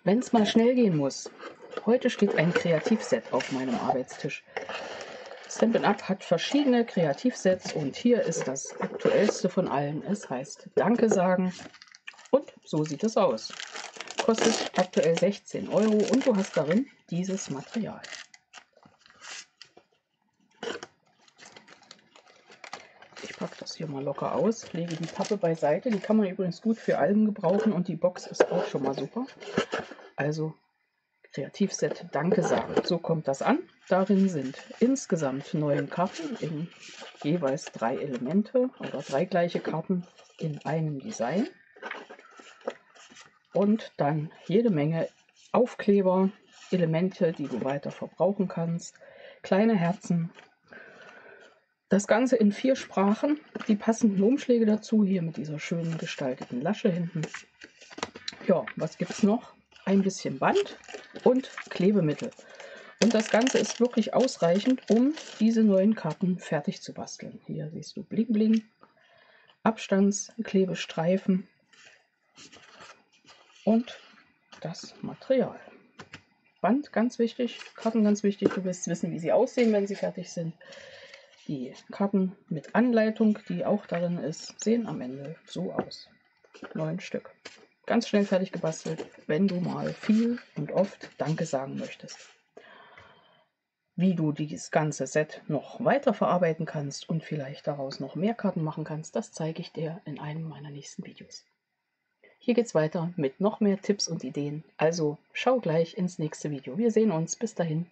wenn es mal schnell gehen muss. Heute steht ein Kreativset auf meinem Arbeitstisch. Stampin' Up hat verschiedene Kreativsets und hier ist das aktuellste von allen. Es heißt Danke sagen und so sieht es aus. Kostet aktuell 16 € und du hast darin dieses Material. Ich packe das hier mal locker aus, lege die Pappe beiseite. Die kann man übrigens gut für Alben gebrauchen und die Box ist auch schon mal super. Also Kreativset Danke sagen. So kommt das an. Darin sind insgesamt 9 Karten in jeweils 3 Elemente oder 3 gleiche Karten in einem Design. Und dann jede Menge Aufkleber, Elemente, die du weiter verbrauchen kannst, kleine Herzen. Das Ganze in 4 Sprachen, die passenden Umschläge dazu, hier mit dieser schönen gestalteten Lasche hinten. Ja, was gibt es noch? Ein bisschen Band und Klebemittel. Und das Ganze ist wirklich ausreichend, um diese neuen Karten fertig zu basteln. Hier siehst du Bling Bling, Abstandsklebestreifen und das Material. Band ganz wichtig, Karten ganz wichtig. Du wirst wissen, wie sie aussehen, wenn sie fertig sind. Die Karten mit Anleitung, die auch darin ist, sehen am Ende so aus. 9 Stück. Ganz schnell fertig gebastelt, wenn du mal viel und oft Danke sagen möchtest. Wie du dieses ganze Set noch weiter verarbeiten kannst und vielleicht daraus noch mehr Karten machen kannst, das zeige ich dir in einem meiner nächsten Videos. Hier geht's weiter mit noch mehr Tipps und Ideen. Also schau gleich ins nächste Video. Wir sehen uns. Bis dahin.